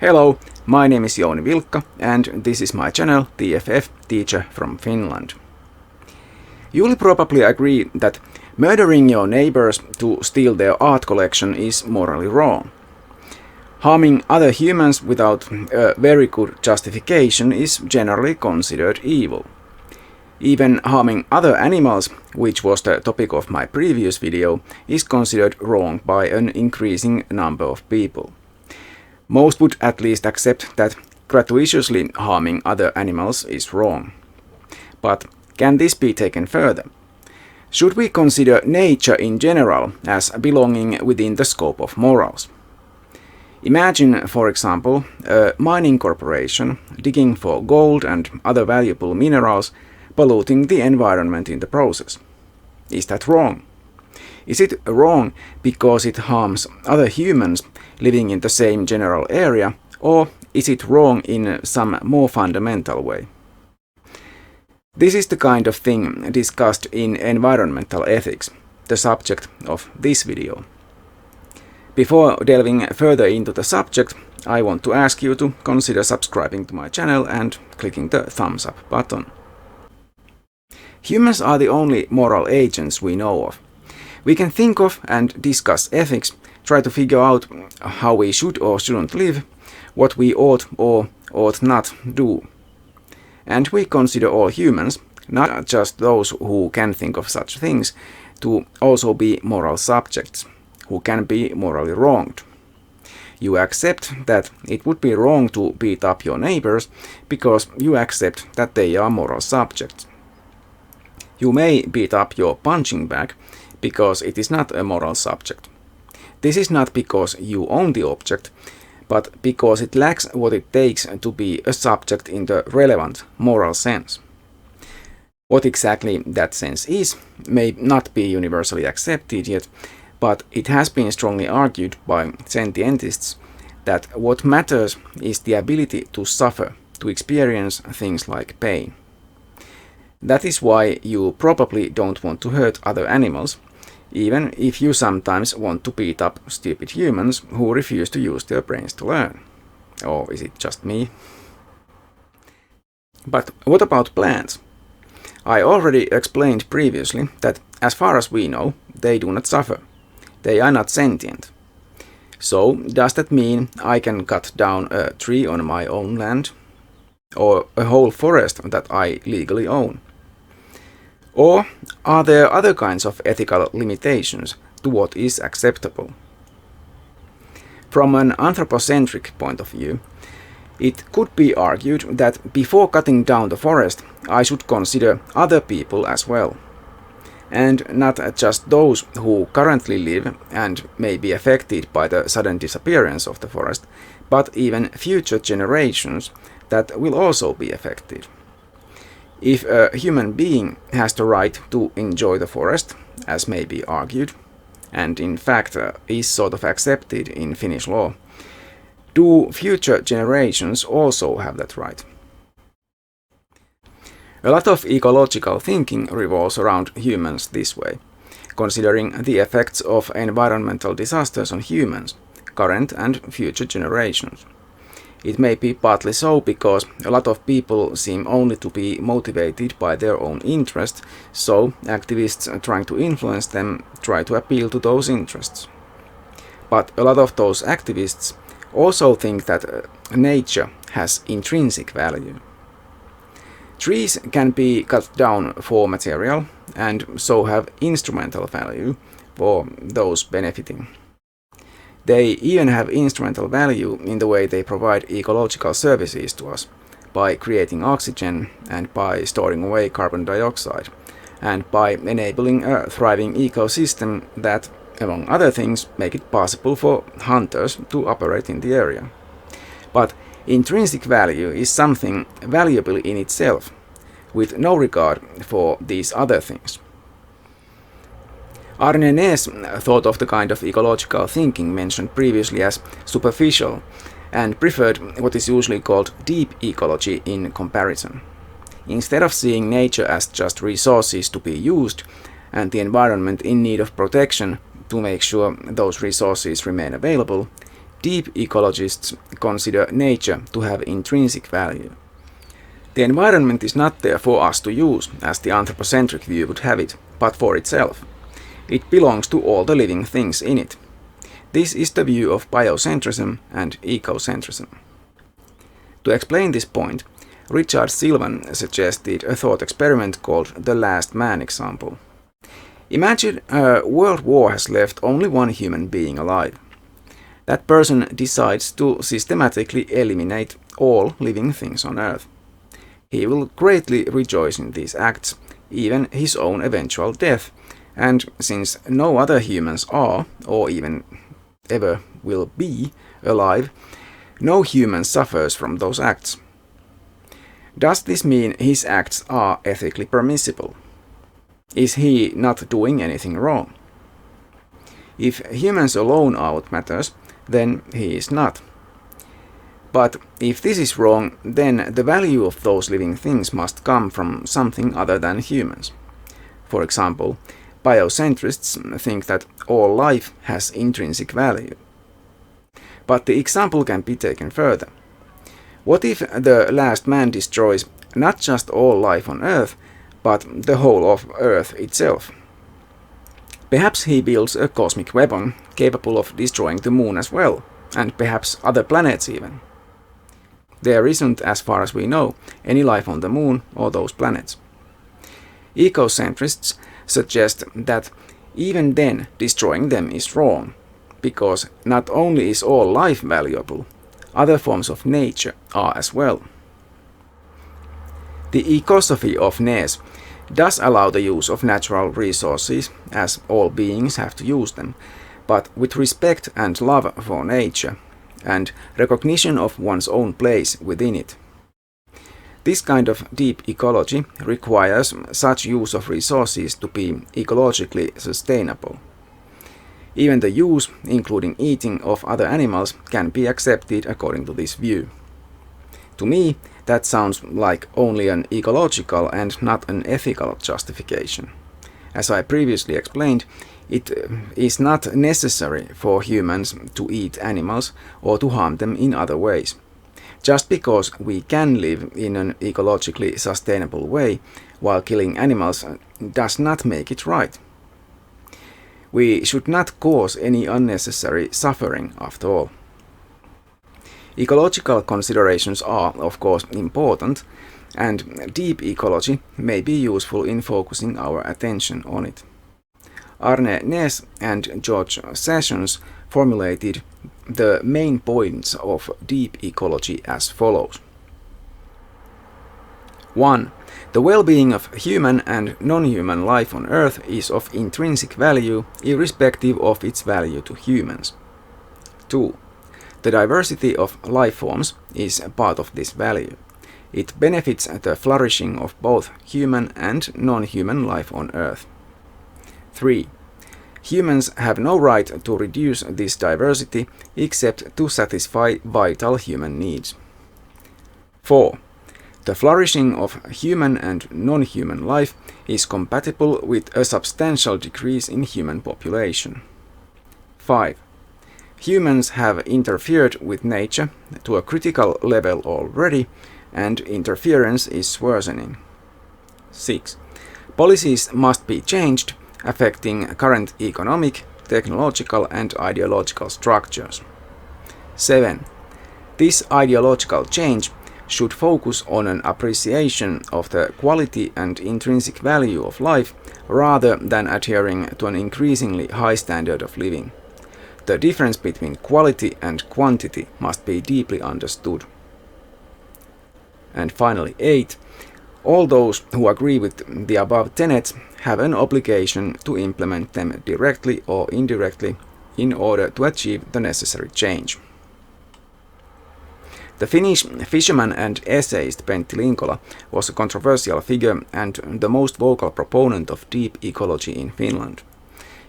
Hello, my name is Jouni Vilkka and this is my channel TFF Teacher from Finland. You will probably agree that murdering your neighbors to steal their art collection is morally wrong. Harming other humans without a very good justification is generally considered evil. Even harming other animals, which was the topic of my previous video, is considered wrong by an increasing number of people. Most would at least accept that gratuitously harming other animals is wrong. But can this be taken further? Should we consider nature in general as belonging within the scope of morals? Imagine, for example, a mining corporation digging for gold and other valuable minerals, polluting the environment in the process. Is that wrong? Is it wrong because it harms other humans living in the same general area, or is it wrong in some more fundamental way? This is the kind of thing discussed in environmental ethics, the subject of this video. Before delving further into the subject, I want to ask you to consider subscribing to my channel and clicking the thumbs up button. Humans are the only moral agents we know of. We can think of and discuss ethics, try to figure out how we should or shouldn't live, what we ought or ought not do. And we consider all humans, not just those who can think of such things, to also be moral subjects, who can be morally wronged. You accept that it would be wrong to beat up your neighbors because you accept that they are moral subjects. You may beat up your punching bag because it is not a moral subject. This is not because you own the object, but because it lacks what it takes to be a subject in the relevant moral sense. What exactly that sense is may not be universally accepted yet, but it has been strongly argued by scientists that what matters is the ability to suffer, to experience things like pain. That is why you probably don't want to hurt other animals, even if you sometimes want to beat up stupid humans who refuse to use their brains to learn. Or is it just me? But what about plants? I already explained previously that as far as we know, they do not suffer. They are not sentient. So, does that mean I can cut down a tree on my own land? Or a whole forest that I legally own? Or are there other kinds of ethical limitations to what is acceptable? From an anthropocentric point of view, it could be argued that before cutting down the forest, I should consider other people as well. And not just those who currently live and may be affected by the sudden disappearance of the forest, but even future generations that will also be affected. If a human being has the right to enjoy the forest, as may be argued, and in fact is sort of accepted in Finnish law, do future generations also have that right? A lot of ecological thinking revolves around humans this way, considering the effects of environmental disasters on humans, current and future generations. It may be partly so because a lot of people seem only to be motivated by their own interest, so activists trying to influence them try to appeal to those interests. But a lot of those activists also think that nature has intrinsic value. Trees can be cut down for material and so have instrumental value for those benefiting. They even have instrumental value in the way they provide ecological services to us, by creating oxygen and by storing away carbon dioxide, and by enabling a thriving ecosystem that, among other things, make it possible for hunters to operate in the area. But intrinsic value is something valuable in itself, with no regard for these other things. Arne Naess thought of the kind of ecological thinking mentioned previously as superficial, and preferred what is usually called deep ecology in comparison. Instead of seeing nature as just resources to be used, and the environment in need of protection to make sure those resources remain available, Deep ecologists consider nature to have intrinsic value. The environment is not there for us to use, as the anthropocentric view would have it, but for itself. It belongs to all the living things in it. This is the view of biocentrism and ecocentrism. To explain this point, Richard Sylvan suggested a thought experiment called the last man example. Imagine a world war has left only one human being alive. That person decides to systematically eliminate all living things on Earth. He will greatly rejoice in these acts, even his own eventual death, and since no other humans are, or even ever will be, alive, no human suffers from those acts. Does this mean his acts are ethically permissible? Is he not doing anything wrong? If humans alone are what matters, then he is not. But if this is wrong, then the value of those living things must come from something other than humans. For example, biocentrists think that all life has intrinsic value. But the example can be taken further. What if the last man destroys not just all life on Earth, but the whole of Earth itself? Perhaps he builds a cosmic weapon capable of destroying the moon as well, and perhaps other planets even. There isn't, as far as we know, any life on the moon or those planets. Ecocentrists suggest that even then destroying them is wrong, because not only is all life valuable, other forms of nature are as well. The ecosophy of Naes does allow the use of natural resources, as all beings have to use them, but with respect and love for nature, and recognition of one's own place within it. This kind of deep ecology requires such use of resources to be ecologically sustainable. Even the use, including eating, of other animals can be accepted according to this view. To me, that sounds like only an ecological and not an ethical justification. As I previously explained, it is not necessary for humans to eat animals or to harm them in other ways. Just because we can live in an ecologically sustainable way while killing animals does not make it right. We should not cause any unnecessary suffering after all. Ecological considerations are, of course, important, and deep ecology may be useful in focusing our attention on it. Arne Naes and George Sessions formulated the main points of deep ecology as follows. 1. The well-being of human and non-human life on Earth is of intrinsic value, irrespective of its value to humans. 2. The diversity of life forms is a part of this value. It benefits the flourishing of both human and non-human life on Earth. 3. Humans have no right to reduce this diversity except to satisfy vital human needs. 4. The flourishing of human and non-human life is compatible with a substantial decrease in human population. 5. Humans have interfered with nature to a critical level already, and interference is worsening. 6. Policies must be changed, affecting current economic, technological, and ideological structures. 7. This ideological change should focus on an appreciation of the quality and intrinsic value of life rather than adhering to an increasingly high standard of living. The difference between quality and quantity must be deeply understood. And finally, 8. All those who agree with the above tenets have an obligation to implement them directly or indirectly in order to achieve the necessary change. The Finnish fisherman and essayist Pentti Linkola was a controversial figure and the most vocal proponent of deep ecology in Finland.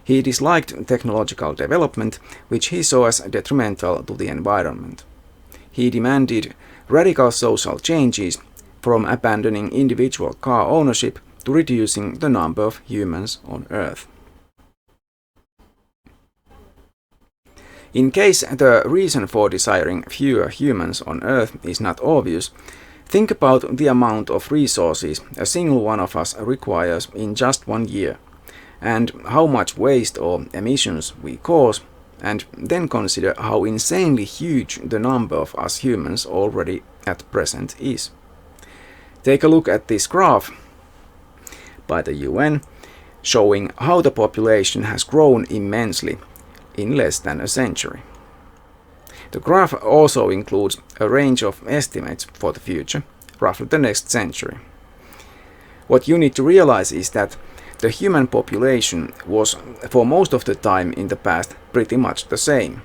He disliked technological development, which he saw as detrimental to the environment. He demanded radical social changes, from abandoning individual car ownership to reducing the number of humans on Earth. In case the reason for desiring fewer humans on Earth is not obvious, think about the amount of resources a single one of us requires in just 1 year, and how much waste or emissions we cause, and then consider how insanely huge the number of us humans already at present is. Take a look at this graph by the UN, showing how the population has grown immensely in less than a century. The graph also includes a range of estimates for the future, roughly the next century. What you need to realize is that the human population was for most of the time in the past pretty much the same.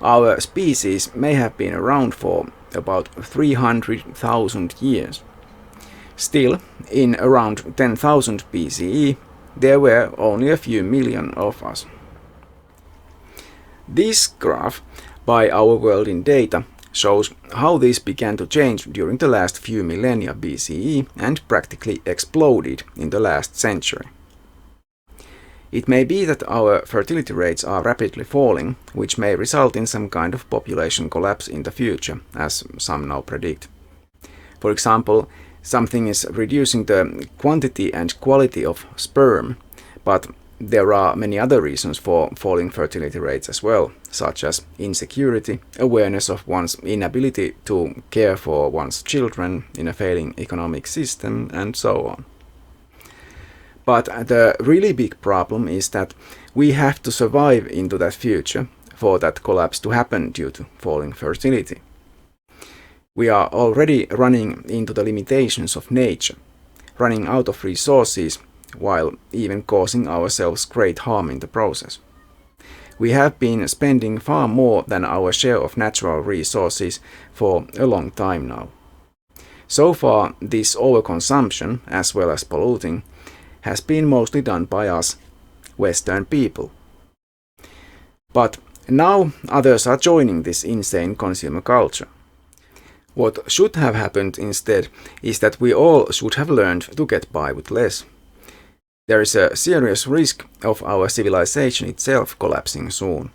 Our species may have been around for about 300,000 years. Still, in around 10,000 BCE, there were only a few million of us. This graph by Our World in Data shows how this began to change during the last few millennia BCE and practically exploded in the last century. It may be that our fertility rates are rapidly falling, which may result in some kind of population collapse in the future, as some now predict. For example, something is reducing the quantity and quality of sperm, but there are many other reasons for falling fertility rates as well, such as insecurity, awareness of one's inability to care for one's children in a failing economic system, and so on. But the really big problem is that we have to survive into that future for that collapse to happen due to falling fertility. We are already running into the limitations of nature, running out of resources, while even causing ourselves great harm in the process. We have been spending far more than our share of natural resources for a long time now. So far, this overconsumption, as well as polluting, has been mostly done by us, Western people. But now others are joining this insane consumer culture. What should have happened instead is that we all should have learned to get by with less. There is a serious risk of our civilization itself collapsing soon.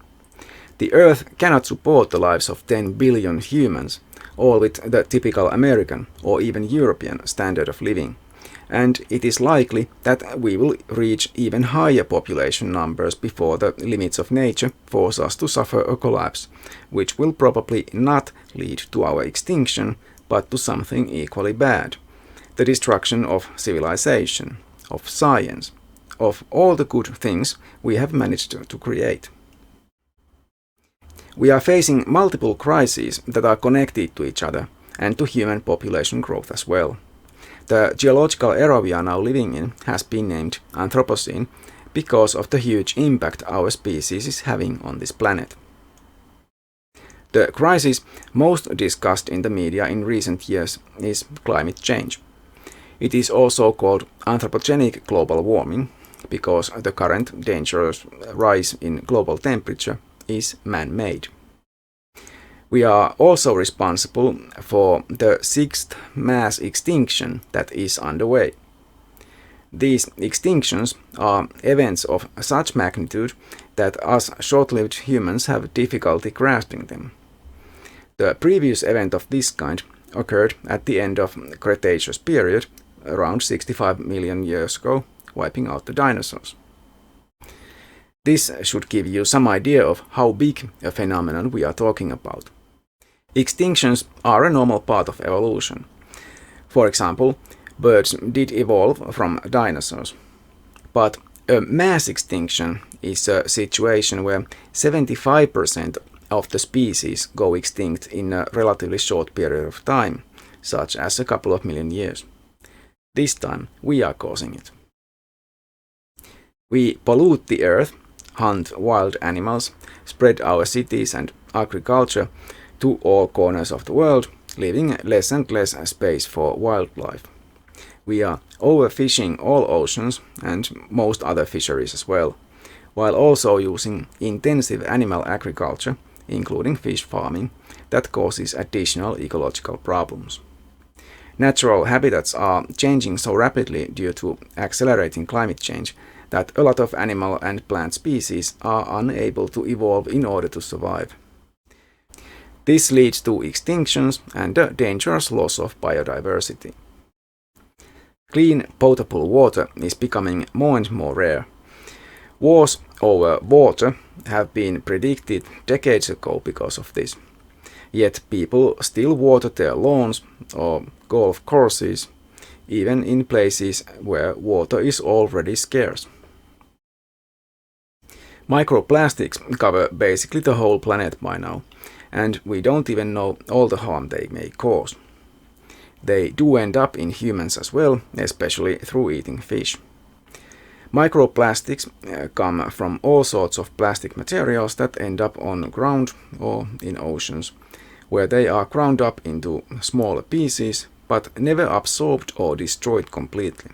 The Earth cannot support the lives of 10 billion humans, all with the typical American or even European standard of living, and it is likely that we will reach even higher population numbers before the limits of nature force us to suffer a collapse, which will probably not lead to our extinction, but to something equally bad: the destruction of civilization, of science, of all the good things we have managed to create. We are facing multiple crises that are connected to each other and to human population growth as well. The geological era we are now living in has been named Anthropocene because of the huge impact our species is having on this planet. The crisis most discussed in the media in recent years is climate change. It is also called anthropogenic global warming because the current dangerous rise in global temperature is man-made. We are also responsible for the 6th mass extinction that is underway. These extinctions are events of such magnitude that us short-lived humans have difficulty grasping them. The previous event of this kind occurred at the end of the Cretaceous period, around 65 million years ago, wiping out the dinosaurs. This should give you some idea of how big a phenomenon we are talking about. Extinctions are a normal part of evolution. For example, birds did evolve from dinosaurs. But a mass extinction is a situation where 75% of the species go extinct in a relatively short period of time, such as a couple of million years. This time we are causing it. We pollute the earth, hunt wild animals, spread our cities and agriculture to all corners of the world, leaving less and less space for wildlife. We are overfishing all oceans and most other fisheries as well, while also using intensive animal agriculture, including fish farming, that causes additional ecological problems. Natural habitats are changing so rapidly due to accelerating climate change that a lot of animal and plant species are unable to evolve in order to survive. This leads to extinctions and a dangerous loss of biodiversity. Clean, potable water is becoming more and more rare. Wars over water have been predicted decades ago because of this. Yet people still water their lawns or golf courses, even in places where water is already scarce. Microplastics cover basically the whole planet by now, and we don't even know all the harm they may cause. They do end up in humans as well, especially through eating fish. Microplastics come from all sorts of plastic materials that end up on the ground or in oceans, where they are ground up into smaller pieces, but never absorbed or destroyed completely.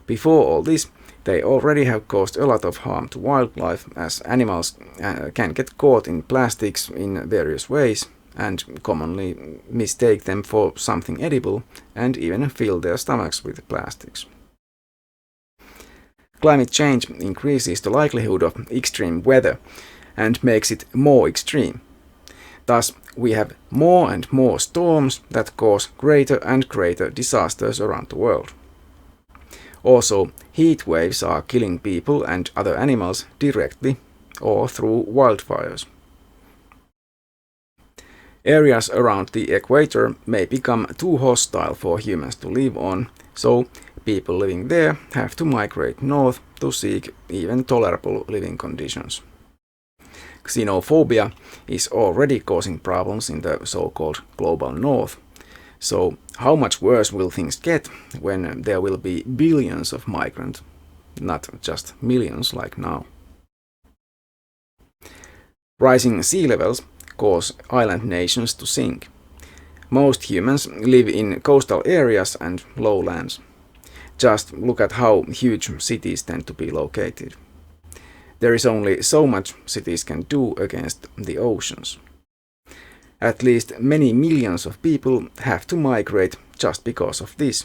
Before all this, they already have caused a lot of harm to wildlife, as animals can get caught in plastics in various ways and commonly mistake them for something edible and even fill their stomachs with plastics. Climate change increases the likelihood of extreme weather and makes it more extreme. Thus, we have more and more storms that cause greater and greater disasters around the world. Also, heat waves are killing people and other animals directly or through wildfires. Areas around the equator may become too hostile for humans to live on, so people living there have to migrate north to seek even tolerable living conditions. Xenophobia is already causing problems in the so-called global north, so how much worse will things get when there will be billions of migrants, not just millions like now? Rising sea levels cause island nations to sink. Most humans live in coastal areas and lowlands. Just look at how huge cities tend to be located. There is only so much cities can do against the oceans. At least many millions of people have to migrate just because of this,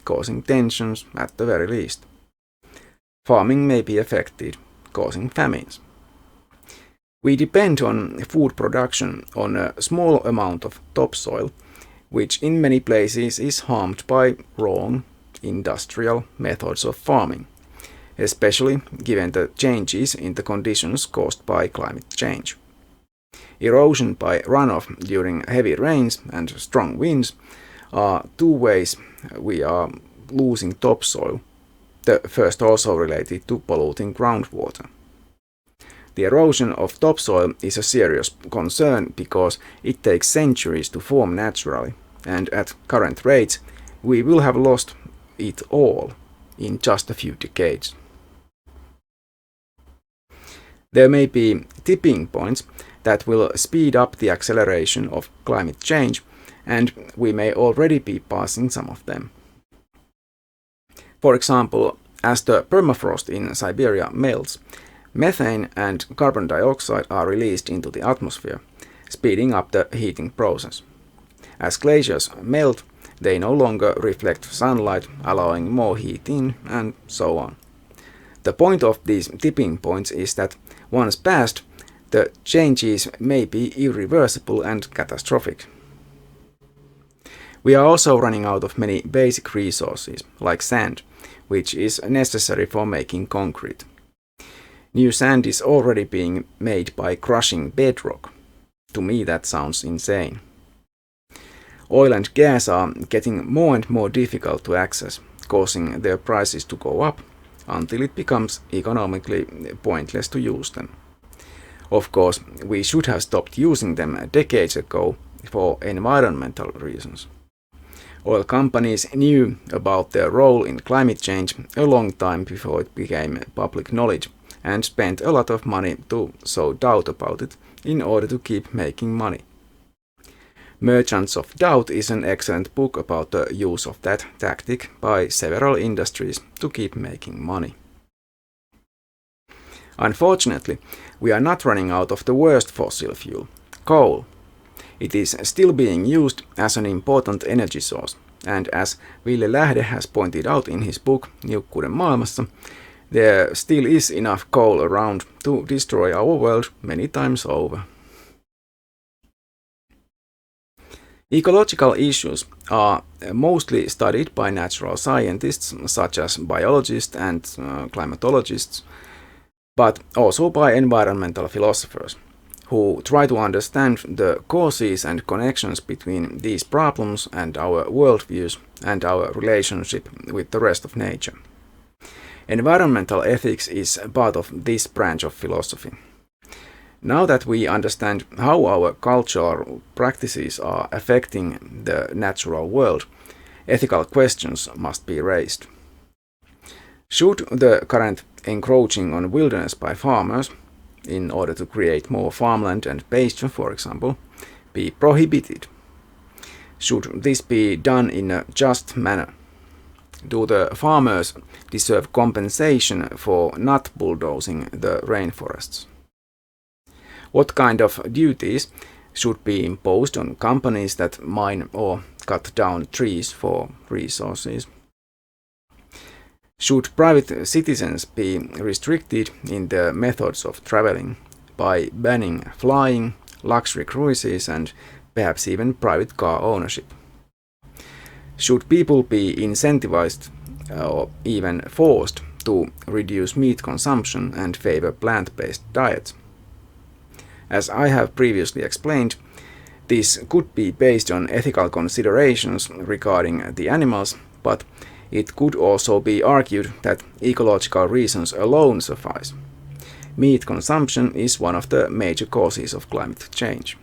causing tensions at the very least. Farming may be affected, causing famines. We depend on food production on a small amount of topsoil, which in many places is harmed by wrong industrial methods of farming, especially given the changes in the conditions caused by climate change. Erosion by runoff during heavy rains and strong winds are two ways we are losing topsoil, the first also related to polluting groundwater. The erosion of topsoil is a serious concern because it takes centuries to form naturally, and at current rates we will have lost it all in just a few decades. There may be tipping points that will speed up the acceleration of climate change, and we may already be passing some of them. For example, as the permafrost in Siberia melts, methane and carbon dioxide are released into the atmosphere, speeding up the heating process. As glaciers melt, they no longer reflect sunlight, allowing more heat in, and so on. The point of these tipping points is that once passed, the changes may be irreversible and catastrophic. We are also running out of many basic resources, like sand, which is necessary for making concrete. New sand is already being made by crushing bedrock. To me that sounds insane. Oil and gas are getting more and more difficult to access, causing their prices to go up until it becomes economically pointless to use them. Of course, we should have stopped using them decades ago for environmental reasons. Oil companies knew about their role in climate change a long time before it became public knowledge, and spent a lot of money to sow doubt about it in order to keep making money. Merchants of Doubt is an excellent book about the use of that tactic by several industries to keep making money. Unfortunately, we are not running out of the worst fossil fuel, coal. It is still being used as an important energy source, and as Ville Lähde has pointed out in his book Niukkuuden maailmassa, there still is enough coal around to destroy our world many times over. Ecological issues are mostly studied by natural scientists such as biologists and climatologists, but also by environmental philosophers, who try to understand the causes and connections between these problems and our worldviews and our relationship with the rest of nature. Environmental ethics is part of this branch of philosophy. Now that we understand how our cultural practices are affecting the natural world, ethical questions must be raised. Should the current encroaching on wilderness by farmers, in order to create more farmland and pasture, for example, be prohibited? Should this be done in a just manner? Do the farmers deserve compensation for not bulldozing the rainforests? What kind of duties should be imposed on companies that mine or cut down trees for resources? Should private citizens be restricted in their methods of traveling by banning flying, luxury cruises, and perhaps even private car ownership? Should people be incentivized or even forced to reduce meat consumption and favor plant-based diets? As I have previously explained, this could be based on ethical considerations regarding the animals, but it could also be argued that ecological reasons alone suffice. Meat consumption is one of the major causes of climate change.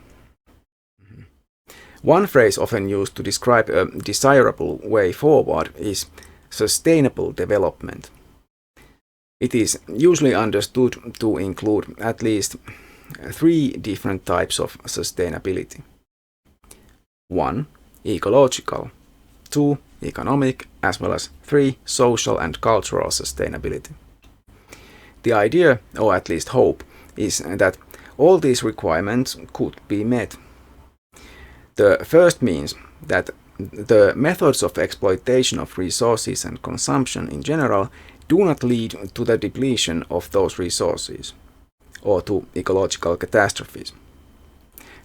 One phrase often used to describe a desirable way forward is sustainable development. It is usually understood to include at least 3 different types of sustainability. 1. Ecological. 2. Economic, as well as 3. Social and cultural sustainability. The idea, or at least hope, is that all these requirements could be met. The first means that the methods of exploitation of resources and consumption in general do not lead to the depletion of those resources, or to ecological catastrophes.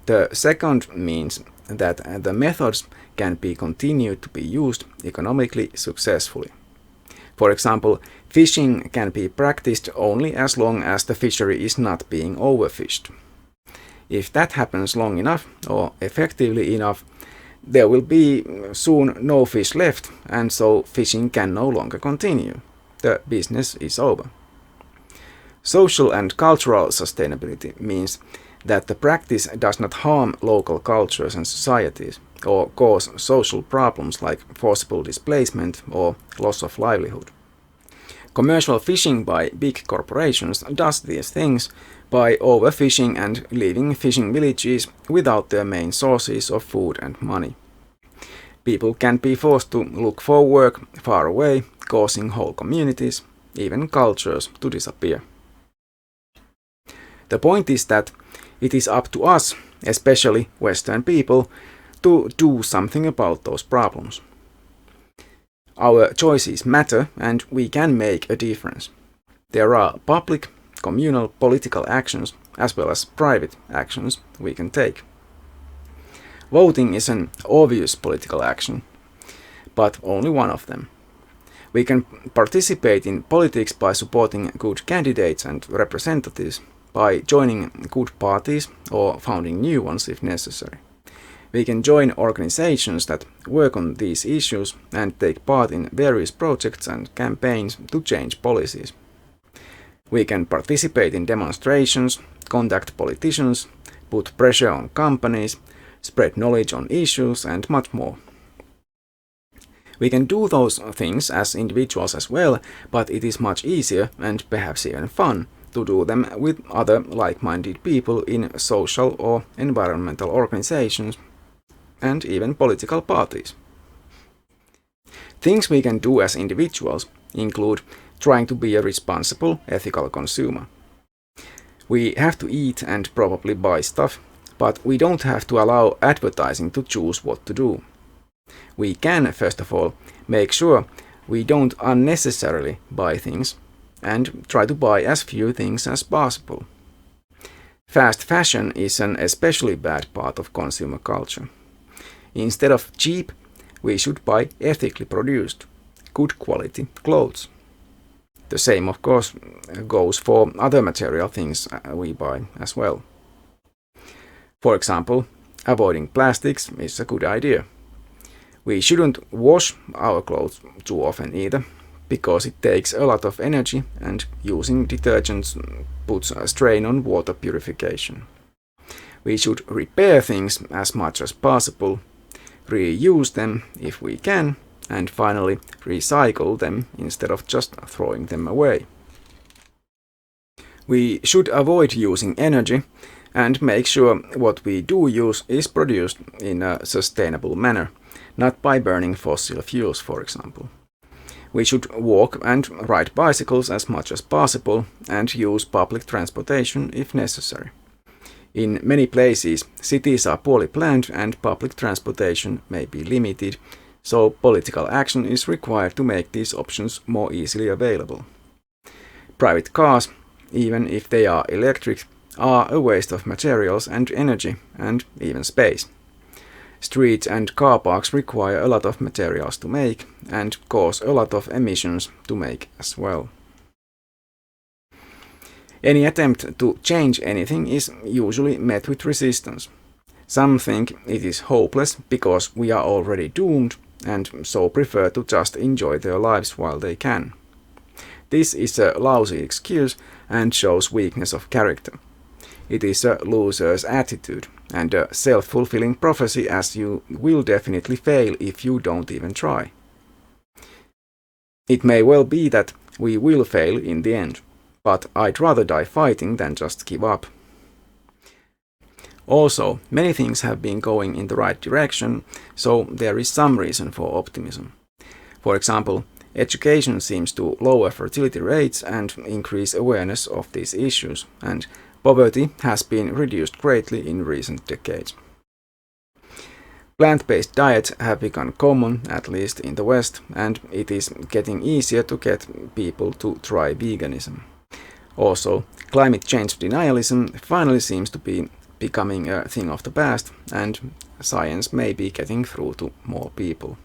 The second means that the methods can be continued to be used economically successfully. For example, fishing can be practiced only as long as the fishery is not being overfished. If that happens long enough or effectively enough, there will be soon no fish left, and so fishing can no longer continue. The business is over. Social and cultural sustainability means that the practice does not harm local cultures and societies, or cause social problems like forcible displacement or loss of livelihood. Commercial fishing by big corporations does these things by overfishing and leaving fishing villages without their main sources of food and money. People can be forced to look for work far away, causing whole communities, even cultures, to disappear. The point is that it is up to us, especially Western people, to do something about those problems. Our choices matter, and we can make a difference. There are public, communal, political actions, as well as private actions we can take. Voting is an obvious political action, but only one of them. We can participate in politics by supporting good candidates and representatives, by joining good parties or founding new ones if necessary. We can join organizations that work on these issues and take part in various projects and campaigns to change policies. We can participate in demonstrations, contact politicians, put pressure on companies, spread knowledge on issues, and much more. We can do those things as individuals as well, but it is much easier and perhaps even fun to do them with other like-minded people in social or environmental organizations and even political parties. Things we can do as individuals include trying to be a responsible, ethical consumer. We have to eat and probably buy stuff, but we don't have to allow advertising to choose what to do. We can, first of all, make sure we don't unnecessarily buy things, and try to buy as few things as possible. Fast fashion is an especially bad part of consumer culture. Instead of cheap, we should buy ethically produced, good quality clothes. The same, of course, goes for other material things we buy as well. For example, avoiding plastics is a good idea. We shouldn't wash our clothes too often either, because it takes a lot of energy and using detergents puts a strain on water purification. We should repair things as much as possible, reuse them if we can, and finally recycle them instead of just throwing them away. We should avoid using energy and make sure what we do use is produced in a sustainable manner, not by burning fossil fuels, for example. We should walk and ride bicycles as much as possible and use public transportation if necessary. In many places, cities are poorly planned and public transportation may be limited, so political action is required to make these options more easily available. Private cars, even if they are electric, are a waste of materials and energy and even space. Streets and car parks require a lot of materials to make and cause a lot of emissions to make as well. Any attempt to change anything is usually met with resistance. Some think it is hopeless because we are already doomed and so prefer to just enjoy their lives while they can. This is a lousy excuse and shows weakness of character. It is a loser's attitude and a self-fulfilling prophecy, as you will definitely fail if you don't even try. It may well be that we will fail in the end, but I'd rather die fighting than just give up. Also, many things have been going in the right direction, so there is some reason for optimism. For example, education seems to lower fertility rates and increase awareness of these issues, and poverty has been reduced greatly in recent decades. Plant-based diets have become common, at least in the West, and it is getting easier to get people to try veganism. Also, climate change denialism finally seems to be becoming a thing of the past, and science may be getting through to more people.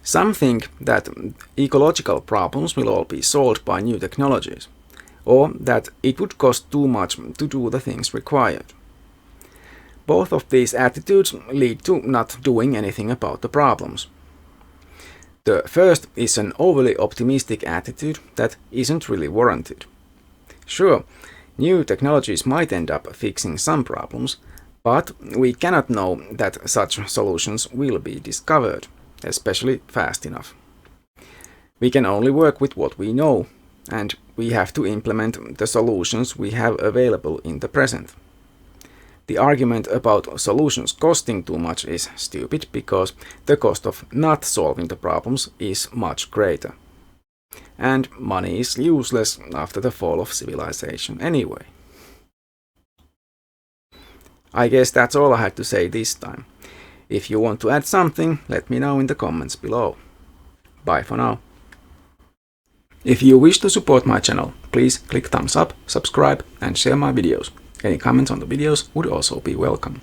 Some think that ecological problems will all be solved by new technologies, or that it would cost too much to do the things required. Both of these attitudes lead to not doing anything about the problems. The first is an overly optimistic attitude that isn't really warranted. Sure, new technologies might end up fixing some problems, but we cannot know that such solutions will be discovered, especially fast enough. We can only work with what we know, and we have to implement the solutions we have available in the present. The argument about solutions costing too much is stupid because the cost of not solving the problems is much greater. And money is useless after the fall of civilization anyway. I guess that's all I had to say this time. If you want to add something, let me know in the comments below. Bye for now. If you wish to support my channel, please click thumbs up, subscribe and share my videos. Any comments on the videos would also be welcome.